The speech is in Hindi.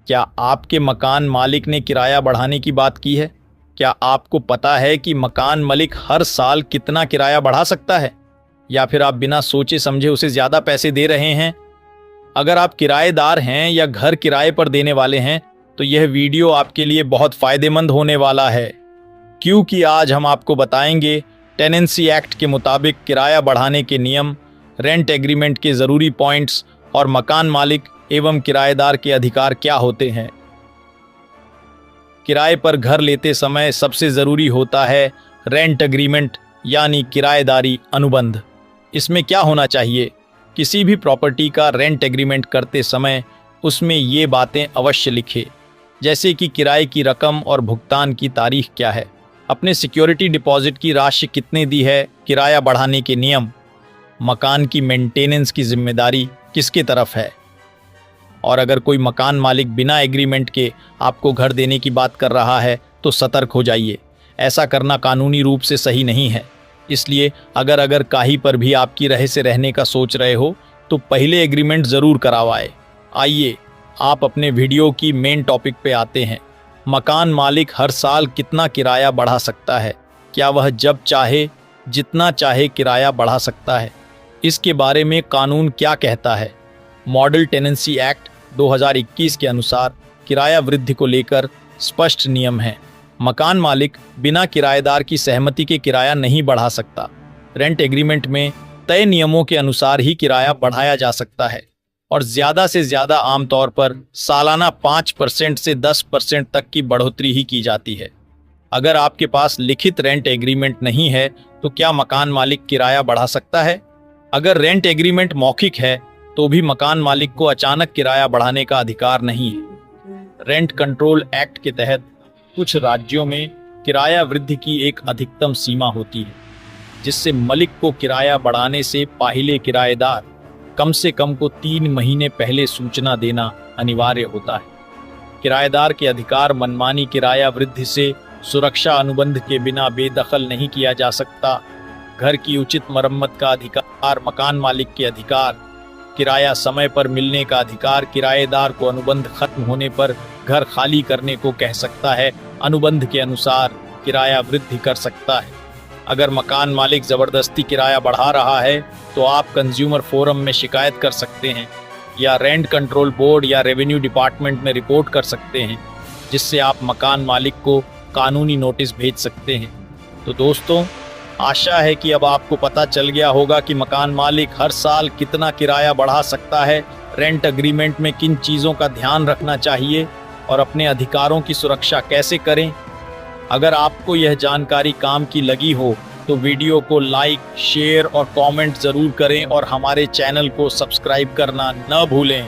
क्या आपके मकान मालिक ने किराया बढ़ाने की बात की है? क्या आपको पता है कि मकान मालिक हर साल कितना किराया बढ़ा सकता है? या फिर आप बिना सोचे समझे उसे ज़्यादा पैसे दे रहे हैं? अगर आप किराएदार हैं या घर किराए पर देने वाले हैं तो यह वीडियो आपके लिए बहुत फ़ायदेमंद होने वाला है, क्योंकि आज हम आपको बताएंगे टेनेंसी एक्ट के मुताबिक किराया बढ़ाने के नियम, रेंट एग्रीमेंट के ज़रूरी पॉइंट्स और मकान मालिक एवं किराएदार के अधिकार क्या होते हैं। किराए पर घर लेते समय सबसे ज़रूरी होता है रेंट एग्रीमेंट यानी किराएदारी अनुबंध। इसमें क्या होना चाहिए? किसी भी प्रॉपर्टी का रेंट एग्रीमेंट करते समय उसमें ये बातें अवश्य लिखें, जैसे कि किराए की रकम और भुगतान की तारीख क्या है, अपने सिक्योरिटी डिपॉजिट की राशि कितने दी है, किराया बढ़ाने के नियम, मकान की मेंटेनेंस की जिम्मेदारी किसके तरफ है। और अगर कोई मकान मालिक बिना एग्रीमेंट के आपको घर देने की बात कर रहा है तो सतर्क हो जाइए। ऐसा करना कानूनी रूप से सही नहीं है। इसलिए अगर कहीं पर भी आपकी रह से रहने का सोच रहे हो तो पहले एग्रीमेंट ज़रूर करवाएं। आइए आप अपने वीडियो की मेन टॉपिक पे आते हैं। मकान मालिक हर साल कितना किराया बढ़ा सकता है? क्या वह जब चाहे जितना चाहे किराया बढ़ा सकता है? इसके बारे में कानून क्या कहता है? मॉडल टेनेंसी एक्ट 2021 के अनुसार किराया वृद्धि को लेकर स्पष्ट नियम हैं। मकान मालिक बिना किराएदार की सहमति के किराया नहीं बढ़ा सकता। रेंट एग्रीमेंट में तय नियमों के अनुसार ही किराया बढ़ाया जा सकता है और ज़्यादा से ज़्यादा आमतौर पर सालाना 5% से 10% तक की बढ़ोतरी ही की जाती है। अगर आपके पास लिखित रेंट एग्रीमेंट नहीं है तो क्या मकान मालिक किराया बढ़ा सकता है? अगर रेंट एग्रीमेंट मौखिक है तो भी मकान मालिक को अचानक किराया बढ़ाने का अधिकार नहीं है। रेंट कंट्रोल एक्ट के तहत कुछ राज्यों में किराया वृद्धि की एक अधिकतम सीमा होती है, जिससे मालिक को किराया बढ़ाने से पहले किराएदार कम से कम को 3 महीने पहले सूचना देना अनिवार्य होता है। किराएदार के अधिकार मनमानी किराया वृद्धि से सुरक्षा अनुबंध के बिना बेदखल नहीं किया जा सकता। घर की उचित मरम्मत का अधिकार, मकान मालिक के अधिकार, किराया समय पर मिलने का अधिकार, किराएदार को अनुबंध खत्म होने पर घर खाली करने को कह सकता है। अनुबंध के अनुसार किराया वृद्धि कर सकता है। अगर मकान मालिक ज़बरदस्ती किराया बढ़ा रहा है तो आप कंज्यूमर फोरम में शिकायत कर सकते हैं या रेंट कंट्रोल बोर्ड या रेवेन्यू डिपार्टमेंट में रिपोर्ट कर सकते हैं, जिससे आप मकान मालिक को कानूनी नोटिस भेज सकते हैं। तो दोस्तों, आशा है कि अब आपको पता चल गया होगा कि मकान मालिक हर साल कितना किराया बढ़ा सकता है, रेंट एग्रीमेंट में किन चीज़ों का ध्यान रखना चाहिए और अपने अधिकारों की सुरक्षा कैसे करें। अगर आपको यह जानकारी काम की लगी हो तो वीडियो को लाइक, शेयर और कमेंट ज़रूर करें और हमारे चैनल को सब्सक्राइब करना न भूलें।